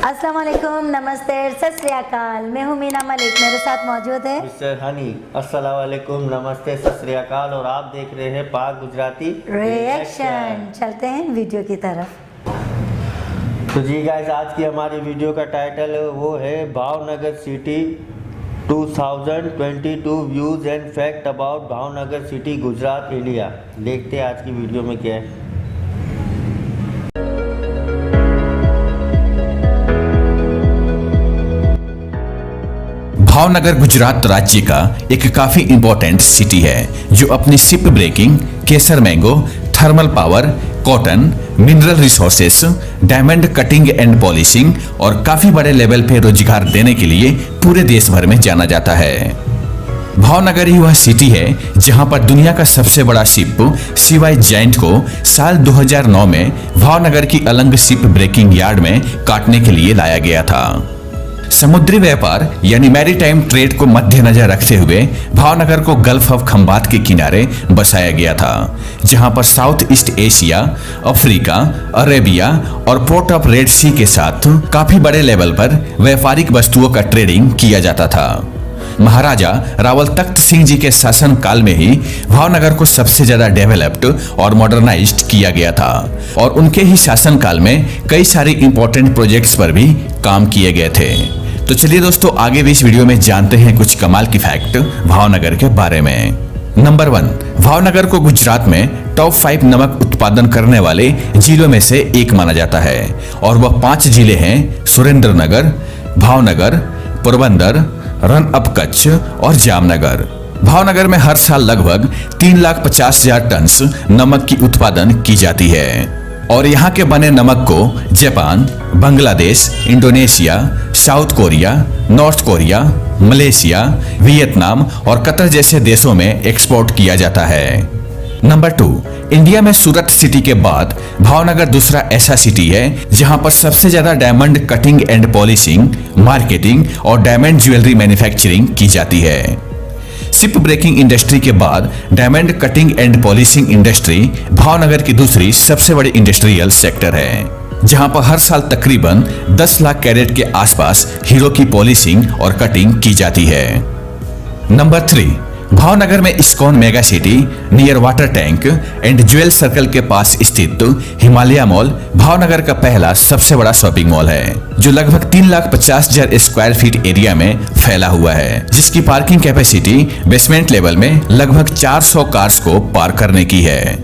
अस्सलाम वालेकुम, नमस्ते, सत श्री अकाल। मैं हूँ मीना मलिक, मेरे साथ मौजूद है मिस्टर हनी। अस्सलाम वालेकुम, नमस्ते, सत श्री अकाल। और आप देख रहे हैं पाक गुजराती रिएक्शन। चलते हैं वीडियो की तरफ। तो जी गाइस, आज की हमारी वीडियो का टाइटल वो है Bhavnagar city 2022 views and fact about Bhavnagar city Gujarat India. देखते हैं आज की वीडियो में क्या है। भावनगर गुजरात राज्य का एक काफी इंपॉर्टेंट सिटी है जो अपनी ship breaking, Kesar mango, thermal power, cotton, mineral resources, diamond cutting and polishing और काफी बड़े लेवल पे रोजगार देने के लिए पूरे देश भर में जाना जाता है। भावनगर ही वह सिटी है जहां पर दुनिया का सबसे बड़ा शिप सीवाई जायंट को साल 2009 में भावनगर की अलंग शिप ब्रेकिंग यार्ड में काटने के लिए लाया गया था। समुद्री व्यापार यानी मैरीटाइम ट्रेड को मद्देनजर रखते हुए भावनगर को गल्फ ऑफ खंबात के किनारे बसाया गया था, जहां पर south east Asia, Africa, Arabia और पोर्ट ऑफ रेड सी के साथ काफी बड़े लेवल पर व्यापारिक वस्तुओं का ट्रेडिंग किया जाता था। महाराजा रावल तख्त सिंह जी के शासन काल में ही भावनगर को सबसे ज्यादा डेवलप्ड और मॉडर्नाइज्ड किया गया था और उनके ही शासन काल में कई सारे इंपॉर्टेंट प्रोजेक्ट्स पर भी काम किए गए थे। तो चलिए दोस्तों, आगे भी इस वीडियो में जानते हैं कुछ कमाल की फैक्ट भावनगर के बारे में। नंबर 1, भावनगर को गुजरात में टॉप 5 नमक उत्पादन करने वाले जिलों में से एक माना जाता है और वह 5 जिले हैं: सुरेंद्रनगर, भावनगर, पोरबंदर, रन अप कच्छ और जामनगर। भावनगर में हर साल लगभग 3,50,000 टन नमक की उत्पादन की जाती है और यहाँ के बने नमक को Japan, Bangladesh, Indonesia, south Korea, north Korea, Malaysia, Vietnam और कतर जैसे देशों में एक्सपोर्ट किया जाता है। नंबर 2, इंडिया में सूरत सिटी के बाद भावनगर दूसरा ऐसा सिटी है जहां पर सबसे ज्यादा diamond cutting and polishing, marketing और डायमंड ज्वेलरी मैन्युफैक्चरिंग की जाती है। शिप ब्रेकिंग इंडस्ट्री के बाद diamond cutting and polishing industry Bhavnagar की दूसरी सबसे बड़ी इंडस्ट्रियल सेक्टर है, जहां पर हर साल तकरीबन 10 लाख कैरेट के आसपास हीरो की पॉलिशिंग और कटिंग की जाती है। नंबर 3, भावनगर में ISKCON mega city near water tank and jewel circle के पास स्थित हिमालय मॉल भावनगर का पहला सबसे बड़ा शॉपिंग मॉल है, जो लगभग 3,50,000 स्क्वायर फीट एरिया में फैला हुआ है, जिसकी पार्किंग कैपेसिटी बेसमेंट लेवल में लगभग 400 कार्स को पार्क करने की है।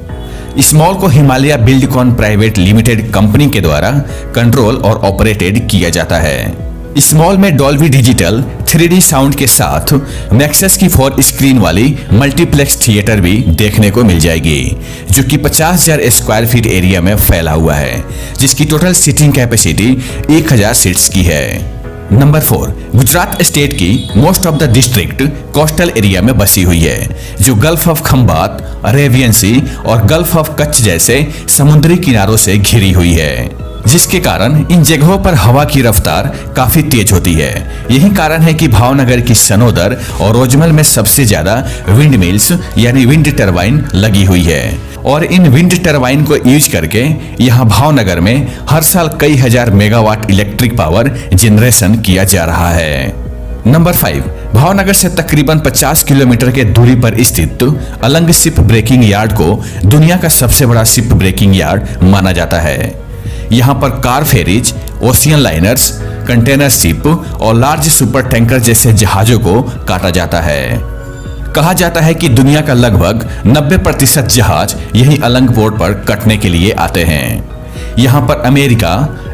इस मॉल को Himalaya Buildcon private limited company के द्वारा कंट्रोल और ऑपरेटेड किया जाता है। इस मॉल में डॉल्बी डिजिटल 3D साउंड के साथ नेक्सस की 4 स्क्रीन वाली मल्टीप्लेक्स थिएटर भी देखने को मिल जाएगी, जो कि 50,000 स्क्वायर फीट एरिया में फैला हुआ है, जिसकी टोटल सीटिंग कैपेसिटी 1000 सीट्स की है। नंबर 4, गुजरात स्टेट की most of the district coastal area में बसी हुई है, जो गल्फ ऑफ खंबात, अरेबियन सी और गल्फ ऑफ कच्छ जैसे समुद्री किनारों से घिरी हुई है, जिसके कारण इन जगहों पर हवा की रफ्तार काफी तेज होती है। यही कारण है कि भावनगर की सनोदर और रोजमल में सबसे ज्यादा विंड मिल्स यानी विंड टरबाइन लगी हुई है और इन विंड टरबाइन को यूज करके यहाँ भावनगर में हर साल कई हजार मेगावाट इलेक्ट्रिक पावर जनरेशन किया जा रहा है। नंबर 5, भावनगर से तकरीबन 50 किलोमीटर के दूरी पर स्थित अलंग शिप ब्रेकिंग यार्ड को दुनिया का सबसे बड़ा शिप ब्रेकिंग यार्ड माना जाता है। यहाँ पर car ferries, ocean liners, container ship और लार्ज सुपर टैंकर जैसे जहाजों को काटा जाता है। कहा जाता है कि दुनिया का लगभग 90% जहाज यही अलंग पोर्ट पर कटने के लिए आते हैं। यहाँ पर America,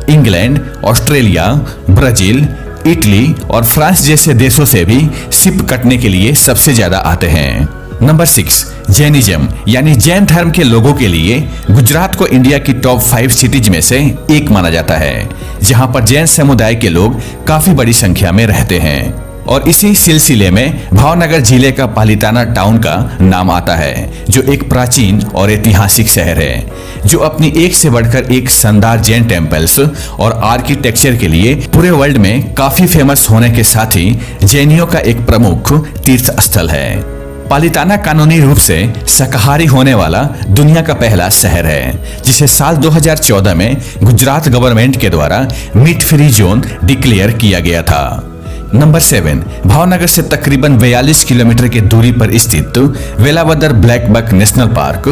England, Australia, Brazil, Italy और फ्रांस जैसे देशों से भी शिप कटने के लिए सबसे ज्यादा आते हैं। नंबर 6, जैनिज्म यानी जैन धर्म के लोगों के लिए गुजरात को इंडिया की टॉप 5 सिटीज में से एक माना जाता है, जहां पर जैन समुदाय के लोग काफी बड़ी संख्या में रहते हैं और इसी सिलसिले में भावनगर जिले का पालिताना टाउन का नाम आता है, जो एक प्राचीन और ऐतिहासिक शहर है, जो अपनी एक से बढ़कर एक शानदार जैन टेम्पल्स और आर्किटेक्चर के लिए पूरे वर्ल्ड में काफी फेमस होने के साथ ही जैनियों का एक प्रमुख तीर्थ स्थल है। पालिताना कानूनी रूप से शाकाहारी होने वाला दुनिया का पहला शहर है, जिसे साल 2014 में गुजरात गवर्नमेंट के द्वारा मीट फ्री जोन डिक्लेयर किया गया था। नंबर 7, भावनगर से तकरीबन 42 किलोमीटर की दूरी पर स्थित Velavadar black buck national park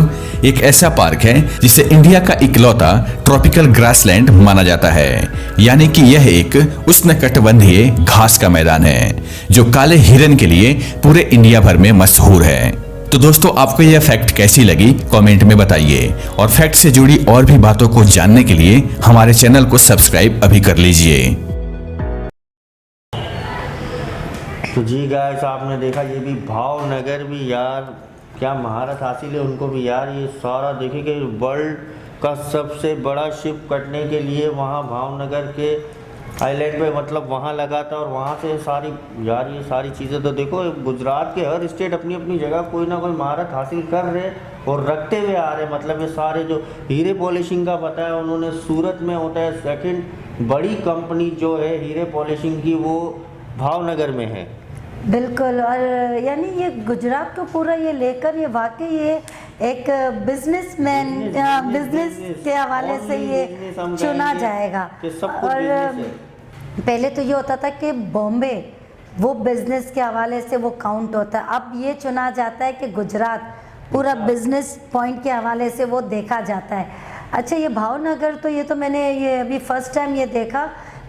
एक ऐसा पार्क है जिसे इंडिया का इकलौता ट्रॉपिकल ग्रासलैंड माना जाता है, यानी कि यह एक उष्णकटिबंधीय घास का मैदान है जो काले हिरन के लिए पूरे इंडिया भर में मशहूर है। तो दोस्तों, आपको यह फैक्ट कैसी लगी कमेंट में बताइए, और फैक्ट से जुड़ी और भी बातों को जानने के लिए हमारे चैनल को सब्सक्राइब अभी कर लीजिए। तो जी गाइस, आपने देखा ये भी भावनगर भी यार क्या महारत हासिल है उनको भी यार। ये सारा देखिए कि वर्ल्ड का सबसे बड़ा शिप कटने के लिए वहाँ भावनगर के आइलैंड पे मतलब वहाँ लगा था, और वहाँ से सारी यार ये सारी चीज़ें तो देखो गुजरात के हर स्टेट अपनी अपनी जगह कोई ना कोई महारत हासिल कर रहे और रखते हुए आ रहे। मतलब ये सारे जो हीरे पॉलिशिंग का पता है उन्होंने सूरत में होता है, सेकंड बड़ी कंपनी जो है हीरे पॉलिशिंग की वो भावनगर में है। बिल्कुल, और यानी ये गुजरात को पूरा ये लेकर ये वाकई ये एक बिजनेस के हवाले से ये चुना जाएगा। और पहले तो ये होता था कि बॉम्बे वो बिजनेस के हवाले से वो काउंट होता है, अब ये चुना जाता है कि गुजरात पूरा बिजनेस पॉइंट के हवाले से वो देखा जाता है। अच्छा, ये भावनगर तो ये तो मैंने ये अभी फर्स्ट टाइम ये देखा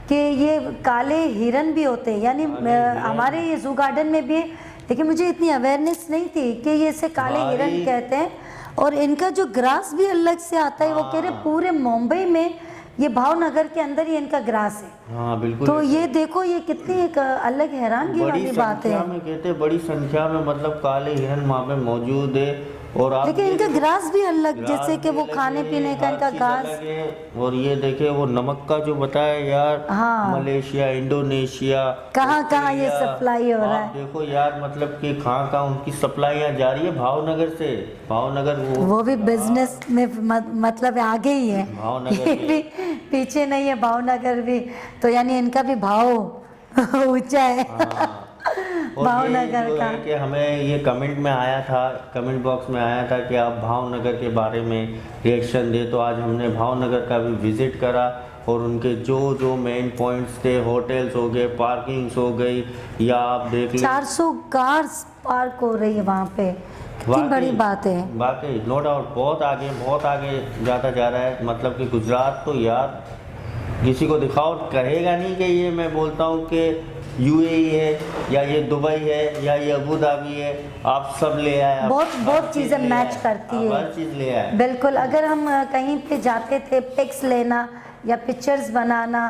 कि ये काले हिरन भी होते हैं, यानी हमारे ये जू गार्डन में भी है, लेकिन मुझे इतनी अवेयरनेस नहीं थी कि ये इसे काले हिरन कहते हैं। और इनका जो ग्रास भी अलग से आता है, वो कह रहे पूरे मुंबई में ये भावनगर के अंदर ही इनका ग्रास है। हाँ बिल्कुल। तो ये देखो ये कितनी एक अलग हैरानगी वाली बात है। कहते बड़ी संख्या में मतलब काले हिरन वहाँ पे मौजूद है, और आप लेकिन इनका ग्रास भी अलग, जैसे कि वो खाने पीने का इनका घास। और ये देखे वो नमक का जो बताया यार, हाँ, मलेशिया, इंडोनेशिया, कहाँ ये सप्लाई हो रहा है। देखो यार मतलब कि कहाँ उनकी सप्लाइयाँ जा रही है भावनगर से। भावनगर वो भी बिजनेस में मतलब आगे ही है, भावनगर ये भी पीछे नहीं है भावनगर भी, तो यानी इनका भी भाव ऊंचा है। भावनगर का कि हमें ये कमेंट में आया था, कमेंट बॉक्स में आया था कि आप भावनगर के बारे में रिएक्शन दे, तो आज हमने भावनगर का भी विज़िट करा और उनके जो मेन पॉइंट्स थे, होटल्स हो गए, पार्किंग्स हो गई, या आप देख लीजिए 400 कार्स पार्क हो रही है वहाँ पे, कितनी बड़ी बात है। वाकई नो डाउट बहुत आगे जाता जा रहा है। मतलब कि गुजरात तो यार किसी को दिखाओ कहेगा नहीं कि ये मैं बोलता हूँ कि यूएई है या ये दुबई है या ये अबू धाबी है, आप सब ले आए। बहुत चीज़ें मैच करती है, हर चीज़ ले आए। बिल्कुल, अगर हम कहीं पे जाते थे पिक्स लेना या पिक्चर्स बनाना,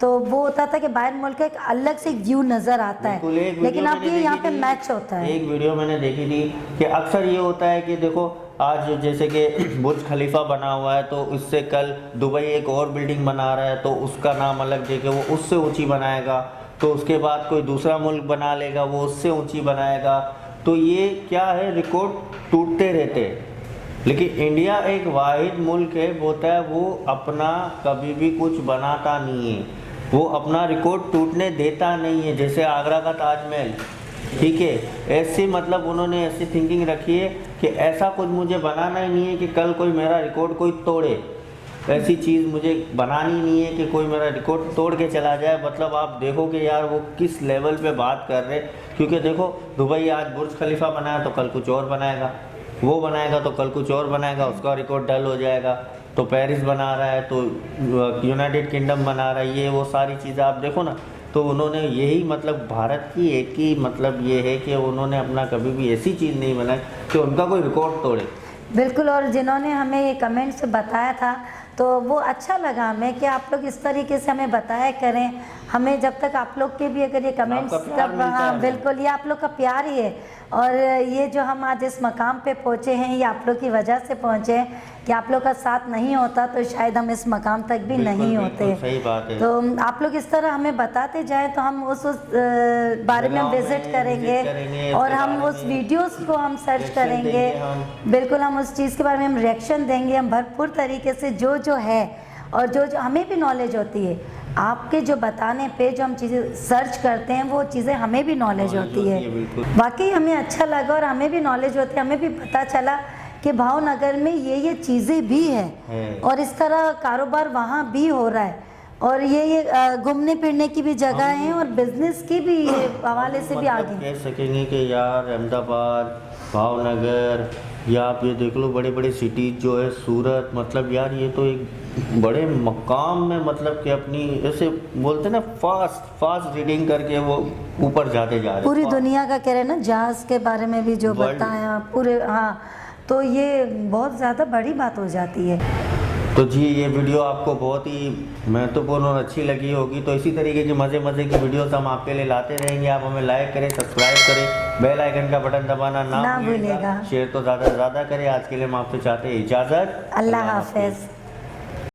तो वो होता था कि बाहर मुल्क का एक अलग से व्यू नज़र आता है, लेकिन अब ये यहाँ पे मैच होता है। एक वीडियो मैंने देखी थी कि अक्सर ये होता है कि देखो आज जैसे कि बुर्ज खलीफा बना हुआ है, तो इससे कल दुबई एक और बिल्डिंग बना रहा है तो उसका नाम अलग देके वो उससे ऊंची बनाएगा, तो उसके बाद कोई दूसरा मुल्क बना लेगा वो उससे ऊंची बनाएगा। तो ये क्या है, रिकॉर्ड टूटते रहते हैं। लेकिन इंडिया एक वाहिद मुल्क है, बोलता है वो अपना कभी भी कुछ बनाता नहीं है, वो अपना रिकॉर्ड टूटने देता नहीं है। जैसे आगरा का ताजमहल, ठीक है, ऐसे मतलब उन्होंने ऐसी थिंकिंग रखी है कि ऐसा कुछ मुझे बनाना ही नहीं है कि कल कोई मेरा रिकॉर्ड कोई तोड़े। ऐसी चीज़ मुझे बनानी नहीं है कि कोई मेरा रिकॉर्ड तोड़ के चला जाए। मतलब आप देखो कि यार वो किस लेवल पे बात कर रहे, क्योंकि देखो दुबई आज बुर्ज खलीफा बनाया तो कल कुछ और बनाएगा, वो बनाएगा तो कल कुछ और बनाएगा, उसका रिकॉर्ड डल हो जाएगा। तो पेरिस बना रहा है तो यूनाइटेड किंगडम बना रहा है, ये वो सारी चीज़ें आप देखो ना। तो उन्होंने यही मतलब भारत की एक ही मतलब ये है कि उन्होंने अपना कभी भी ऐसी चीज़ नहीं बनाई कि उनका कोई रिकॉर्ड तोड़े। बिल्कुल, और जिन्होंने हमें ये कमेंट से बताया था तो वो अच्छा लगा हमें कि आप लोग इस तरीके से हमें बताया करें। हमें जब तक आप लोग के भी अगर ये कमेंट्स तब, हाँ बिल्कुल, ये आप लोग का प्यार ही है। और ये जो हम आज इस मकाम पे पहुँचे हैं ये आप लोग की वजह से पहुँचे हैं, कि आप लोग का साथ नहीं होता तो शायद हम इस मकाम तक भी नहीं होते। सही बात है। तो आप लोग इस तरह हमें बताते जाएं तो हम उस बारे में विजिट करेंगे और हम उस वीडियोस को हम सर्च करेंगे। बिल्कुल, हम उस चीज़ के बारे में हम रिएक्शन देंगे, हम भरपूर तरीके से जो है और जो हमें भी नॉलेज होती है आपके जो बताने पे जो हम चीज़ें सर्च करते हैं वो चीज़ें हमें भी नॉलेज होती है। बिल्कुल। वाकई हमें अच्छा लगा और हमें भी नॉलेज होती है, हमें भी पता चला कि भावनगर में ये चीज़ें भी है और इस तरह कारोबार वहाँ भी हो रहा है और ये घूमने फिरने की भी जगह है और बिजनेस की भी ये हवाले से भी मतलब आगे। कह सकेंगे कि यार अहमदाबाद, भावनगर या आप ये देख लो बड़े बड़े सिटीज जो है, सूरत, मतलब यार ये तो एक बड़े मकाम में मतलब कि अपनी ऐसे बोलते ना फास्ट रीडिंग करके वो ऊपर जाते जा रहे हैं। पूरी दुनिया का कह रहे हैं ना, जहाज के बारे में भी जो World- बताया पूरे, हाँ, तो ये बहुत ज़्यादा बड़ी बात हो जाती है। तो जी ये वीडियो आपको बहुत ही महत्वपूर्ण और अच्छी लगी होगी, तो इसी तरीके की मज़े की वीडियोस हम आपके लिए लाते रहेंगे। आप हमें लाइक करें, सब्सक्राइब करें, बेल आइकन का बटन दबाना ना भूलिएगा, शेयर तो ज़्यादा से ज़्यादा करें। आज के लिए हम आपसे चाहते हैं इजाज़त, अल्लाह हाफ़िज़।